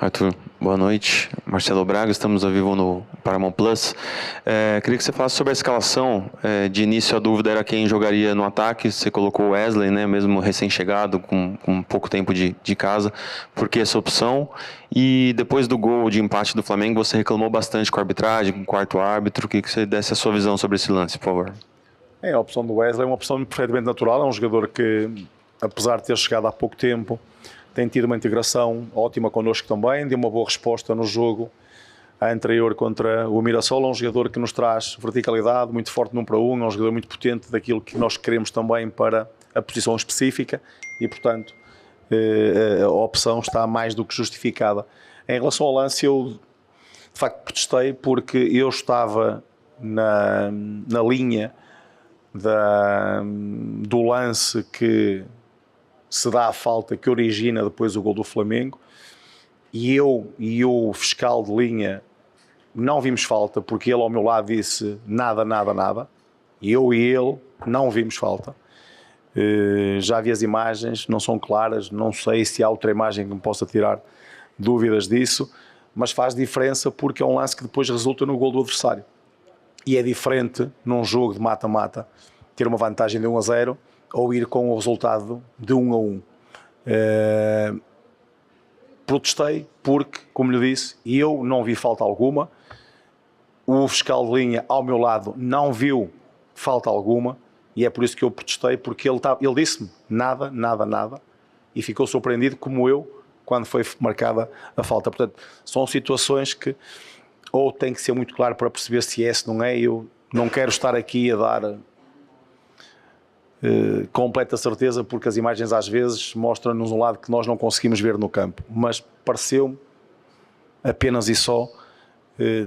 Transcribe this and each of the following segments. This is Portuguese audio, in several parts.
Arthur, boa noite. Marcelo Braga, estamos ao vivo no Paramount Plus. Queria que você falasse sobre a escalação. De início, a dúvida era quem jogaria no ataque. Você colocou o Wesley, né, mesmo recém-chegado, com pouco tempo de casa. Por que essa opção? E depois do gol de empate do Flamengo, você reclamou bastante com a arbitragem, com o quarto árbitro. Queria que você desse a sua visão sobre esse lance, por favor. A opção do Wesley é uma opção perfeitamente natural. É um jogador que, apesar de ter chegado há pouco tempo, tem tido uma integração ótima connosco também, deu uma boa resposta no jogo anterior contra o Mirassol. É um jogador que nos traz verticalidade, muito forte num para um, é um jogador muito potente daquilo que nós queremos também para a posição específica e, portanto, a opção está mais do que justificada. Em relação ao lance, eu de facto protestei porque eu estava na linha do lance que se dá a falta que origina depois o gol do Flamengo, e eu e o fiscal de linha não vimos falta, porque ele ao meu lado disse nada, nada, nada, e eu e ele não vimos falta. Já vi as imagens, não são claras, não sei se há outra imagem que me possa tirar dúvidas disso, mas faz diferença porque é um lance que depois resulta no gol do adversário. E é diferente num jogo de mata-mata ter uma vantagem de 1-0 ou ir com o resultado de 1-1. Protestei porque, como lhe disse, eu não vi falta alguma, o fiscal de linha ao meu lado não viu falta alguma, e é por isso que eu protestei, porque ele disse-me nada, nada, nada, e ficou surpreendido como eu quando foi marcada a falta. Portanto, são situações que ou tem que ser muito claro para perceber se é, se não é. Eu não quero estar aqui a dar completa certeza, porque as imagens às vezes mostram-nos um lado que nós não conseguimos ver no campo, mas pareceu-me apenas e só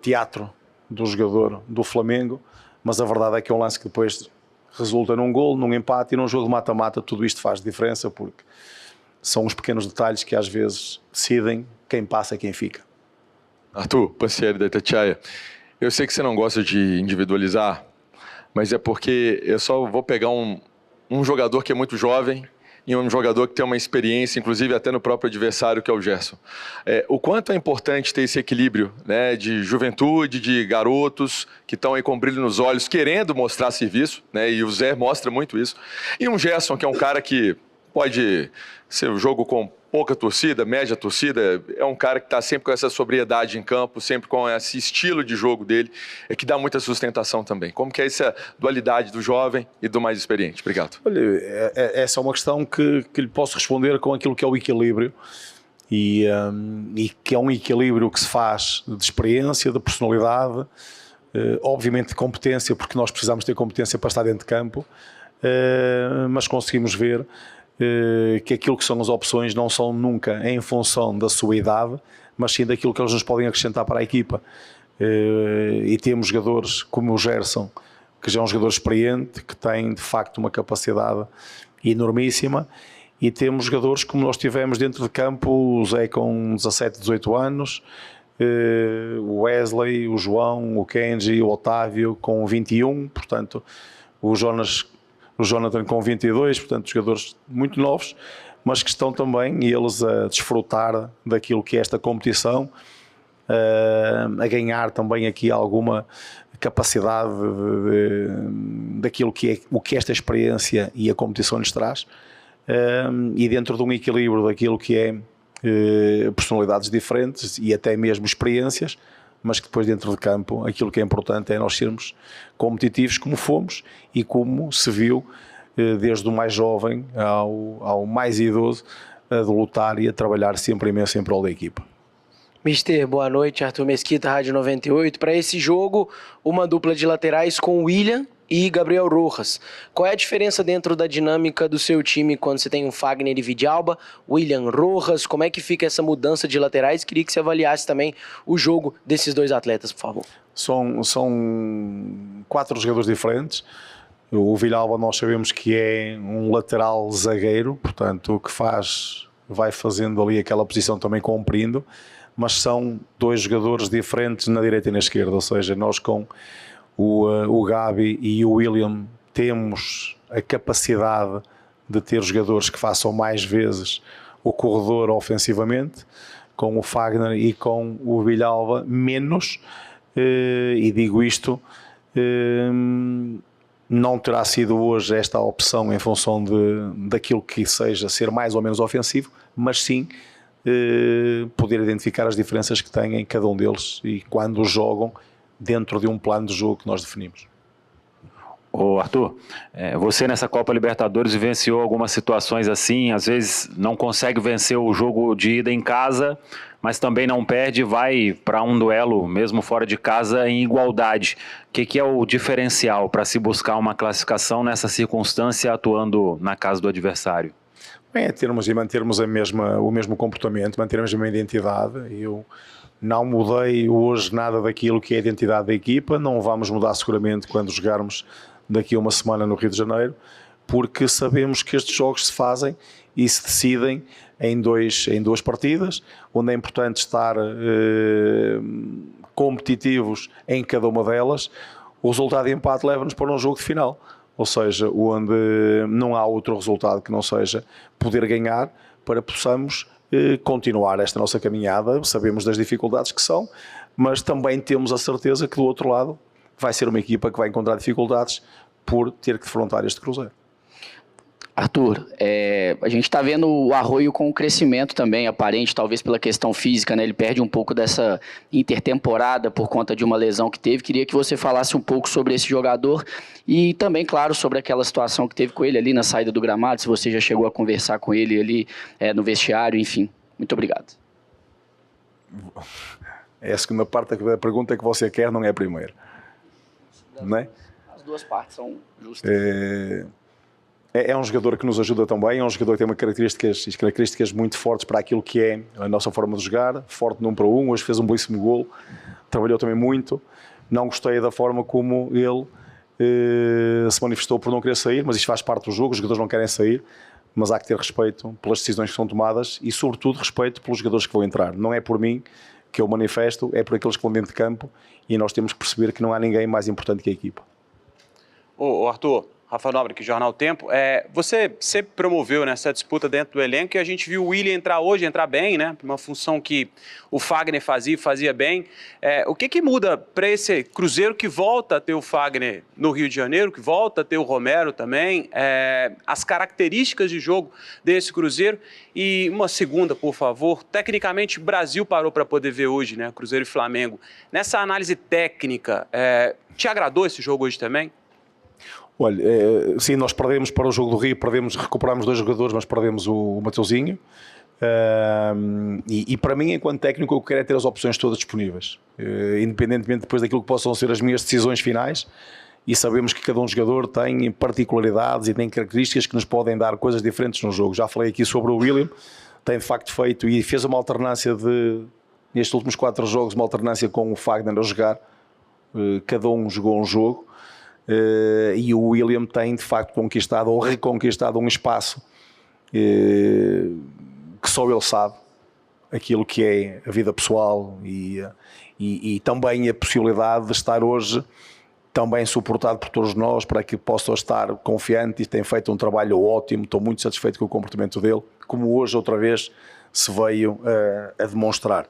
teatro do jogador do Flamengo, mas a verdade é que é um lance que depois resulta num golo, num empate, e num jogo de mata-mata tudo isto faz diferença, porque são os pequenos detalhes que às vezes decidem quem passa e quem fica. Arthur, Pansieri da Itatiaia, eu sei que você não gosta de individualizar, mas é porque eu só vou pegar um jogador que é muito jovem e um jogador que tem uma experiência, inclusive até no próprio adversário, que é o Gerson. O quanto é importante ter esse equilíbrio, né, de juventude, de garotos que estão aí com brilho nos olhos, querendo mostrar serviço, né, e o Zé mostra muito isso, e um Gerson que é um cara que pode ser um jogo com pouca torcida, média torcida, é um cara que está sempre com essa sobriedade em campo, sempre com esse estilo de jogo dele, que dá muita sustentação também. Como que é essa dualidade do jovem e do mais experiente? Obrigado. Olha, essa é uma questão que lhe posso responder com aquilo que é o equilíbrio, e que é um equilíbrio que se faz de experiência, de personalidade, obviamente de competência, porque nós precisamos ter competência para estar dentro de campo, mas conseguimos ver que aquilo que são as opções não são nunca em função da sua idade, mas sim daquilo que eles nos podem acrescentar para a equipa. E temos jogadores como o Gerson, que já é um jogador experiente, que tem de facto uma capacidade enormíssima, e temos jogadores como nós tivemos dentro de campo, o Zé com 17, 18 anos, o Wesley, o João, o Kenji, o Otávio com 21, portanto o Jonathan com 22, portanto jogadores muito novos, mas que estão também eles a desfrutar daquilo que é esta competição, a ganhar também aqui alguma capacidade daquilo que é o que esta experiência e a competição lhes traz, e dentro de um equilíbrio daquilo que é personalidades diferentes e até mesmo experiências, mas que depois dentro de campo aquilo que é importante é nós sermos competitivos como fomos e como se viu desde o mais jovem ao mais idoso, a de lutar e a trabalhar sempre imenso em prol da equipa. Mister, boa noite, Arthur Mesquita, Rádio 98. Para esse jogo, uma dupla de laterais com William e Gabriel Rojas. Qual é a diferença dentro da dinâmica do seu time quando você tem um Fagner e Vidalba, William Rojas? Como é que fica essa mudança de laterais? Queria que você avaliasse também o jogo desses dois atletas, por favor. São 4 jogadores diferentes. O Vidalba nós sabemos que é um lateral zagueiro, portanto o que vai fazendo ali aquela posição também comprindo, mas são 2 jogadores diferentes na direita e na esquerda, ou seja, nós com o Gabi e o William temos a capacidade de ter jogadores que façam mais vezes o corredor ofensivamente. com o Fagner e com o Villalba, menos, e digo isto, não terá sido hoje esta a opção em função daquilo que seja ser mais ou menos ofensivo, mas sim poder identificar as diferenças que têm em cada um deles e quando jogam dentro de um plano de jogo que nós definimos. Ô Arthur, você nessa Copa Libertadores vivenciou algumas situações assim, às vezes não consegue vencer o jogo de ida em casa, mas também não perde, vai para um duelo, mesmo fora de casa, em igualdade. O que é o diferencial para se buscar uma classificação nessa circunstância atuando na casa do adversário? Bem, é termos e mantermos o mesmo comportamento, mantermos a mesma identidade. Eu não mudei hoje nada daquilo que é a identidade da equipa, não vamos mudar seguramente quando jogarmos daqui a uma semana no Rio de Janeiro, porque sabemos que estes jogos se fazem e se decidem em duas partidas, onde é importante estar competitivos em cada uma delas. O resultado de empate leva-nos para um jogo de final, ou seja, onde não há outro resultado que não seja poder ganhar para possamos continuar esta nossa caminhada. Sabemos das dificuldades que são, mas também temos a certeza que do outro lado vai ser uma equipa que vai encontrar dificuldades por ter que defrontar este Cruzeiro. Arthur, a gente está vendo o Arroio com um crescimento também aparente, talvez pela questão física, né? Ele perde um pouco dessa intertemporada por conta de uma lesão que teve. Queria que você falasse um pouco sobre esse jogador e também, claro, sobre aquela situação que teve com ele ali na saída do gramado, se você já chegou a conversar com ele ali no vestiário, enfim. Muito obrigado. É a segunda parte da pergunta que você quer, não é a primeira. Não é? As duas partes são justas. É um jogador que nos ajuda também, é um jogador que tem características muito fortes para aquilo que é a nossa forma de jogar, forte no 1 para 1, hoje fez um belíssimo golo, trabalhou também muito, não gostei da forma como ele se manifestou por não querer sair, mas isto faz parte do jogo, os jogadores não querem sair, mas há que ter respeito pelas decisões que são tomadas e sobretudo respeito pelos jogadores que vão entrar, não é por mim que eu manifesto, é por aqueles que vão dentro de campo e nós temos que perceber que não há ninguém mais importante que a equipa. Ô Arthur, Rafa Nobre, aqui Jornal Tempo, você sempre promoveu nessa disputa dentro do elenco e a gente viu o William entrar hoje, entrar bem, né? Uma função que o Fagner fazia bem. O que muda para esse Cruzeiro que volta a ter o Fagner no Rio de Janeiro, que volta a ter o Romero também, as características de jogo desse Cruzeiro? E uma segunda, por favor, tecnicamente o Brasil parou para poder ver hoje, né? Cruzeiro e Flamengo. Nessa análise técnica, te agradou esse jogo hoje também? Olha, sim, nós perdemos para o jogo do Rio, recuperámos 2 jogadores, mas perdemos o Mateuzinho. E para mim, enquanto técnico, eu quero é ter as opções todas disponíveis, independentemente depois daquilo que possam ser as minhas decisões finais. E sabemos que cada um jogador tem particularidades e tem características que nos podem dar coisas diferentes no jogo. Já falei aqui sobre o William, tem de facto feito e fez uma alternância nestes últimos 4 jogos, uma alternância com o Fagner a jogar. Cada um jogou um jogo. E o William tem de facto conquistado ou reconquistado um espaço que só ele sabe aquilo que é a vida pessoal e também a possibilidade de estar hoje também suportado por todos nós para que possa estar confiante e tem feito um trabalho ótimo, estou muito satisfeito com o comportamento dele, como hoje outra vez se veio a demonstrar.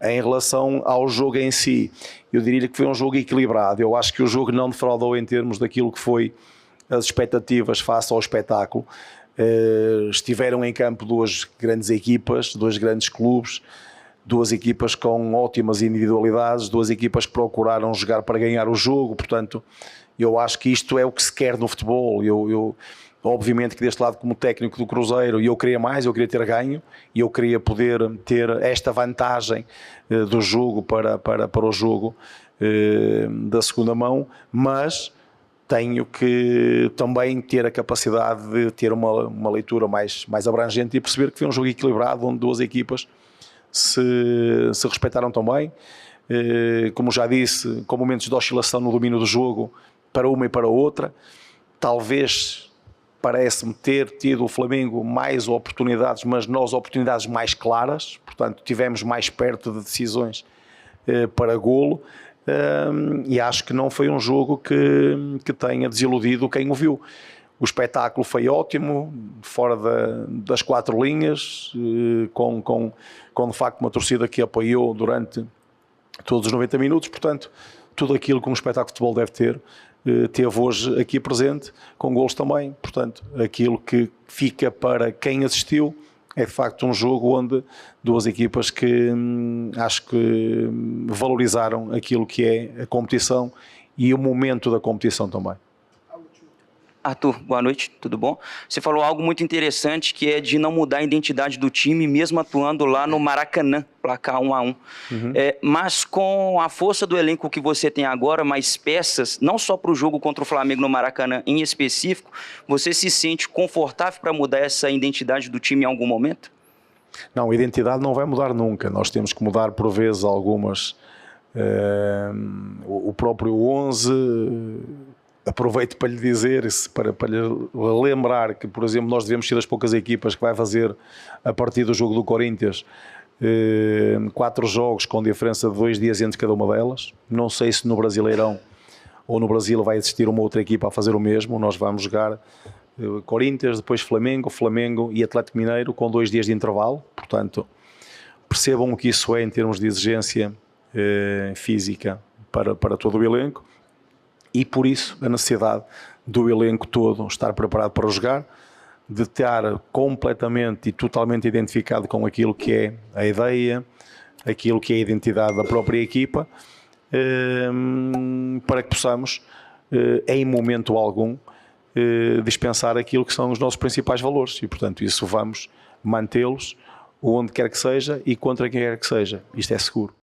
Em relação ao jogo em si, eu diria que foi um jogo equilibrado. Eu acho que o jogo não defraudou em termos daquilo que foi as expectativas face ao espetáculo. Estiveram em campo 2 grandes equipas, 2 grandes clubes, 2 equipas com ótimas individualidades, 2 equipas que procuraram jogar para ganhar o jogo. Portanto, eu acho que isto é o que se quer no futebol. Obviamente que deste lado, como técnico do Cruzeiro, eu queria mais, eu queria ter ganho e eu queria poder ter esta vantagem do jogo para o jogo da segunda mão, mas tenho que também ter a capacidade de ter uma leitura mais abrangente e perceber que foi um jogo equilibrado, onde 2 equipas se respeitaram também. Como já disse, com momentos de oscilação no domínio do jogo para uma e para outra. Talvez parece-me ter tido o Flamengo mais oportunidades, mas nós oportunidades mais claras, portanto tivemos mais perto de decisões para golo, e acho que não foi um jogo que tenha desiludido quem o viu. O espetáculo foi ótimo, fora das 4 linhas, com de facto uma torcida que apoiou durante todos os 90 minutos, portanto, tudo aquilo que um espetáculo de futebol deve ter, teve hoje aqui presente, com golos também, portanto, aquilo que fica para quem assistiu é de facto um jogo onde duas equipas que acho que valorizaram aquilo que é a competição e o momento da competição também. Arthur, boa noite, tudo bom? Você falou algo muito interessante, que é de não mudar a identidade do time, mesmo atuando lá no Maracanã, placar 1-1. Mas com a força do elenco que você tem agora, mais peças, não só para o jogo contra o Flamengo no Maracanã em específico, você se sente confortável para mudar essa identidade do time em algum momento? Não, a identidade não vai mudar nunca. Nós temos que mudar por vezes algumas. O próprio 11... Aproveito para lhe dizer, para lhe lembrar que, por exemplo, nós devemos ser das poucas equipas que vai fazer, a partir do jogo do Corinthians, 4 jogos com diferença de 2 dias entre cada uma delas. Não sei se no Brasileirão ou no Brasil vai existir uma outra equipa a fazer o mesmo. Nós vamos jogar Corinthians, depois Flamengo e Atlético Mineiro com 2 dias de intervalo. Portanto, percebam o que isso é em termos de exigência física para todo o elenco. E por isso a necessidade do elenco todo estar preparado para jogar, de estar completamente e totalmente identificado com aquilo que é a ideia, aquilo que é a identidade da própria equipa, para que possamos, em momento algum, dispensar aquilo que são os nossos principais valores. E, portanto, isso vamos mantê-los onde quer que seja e contra quem quer que seja. Isto é seguro.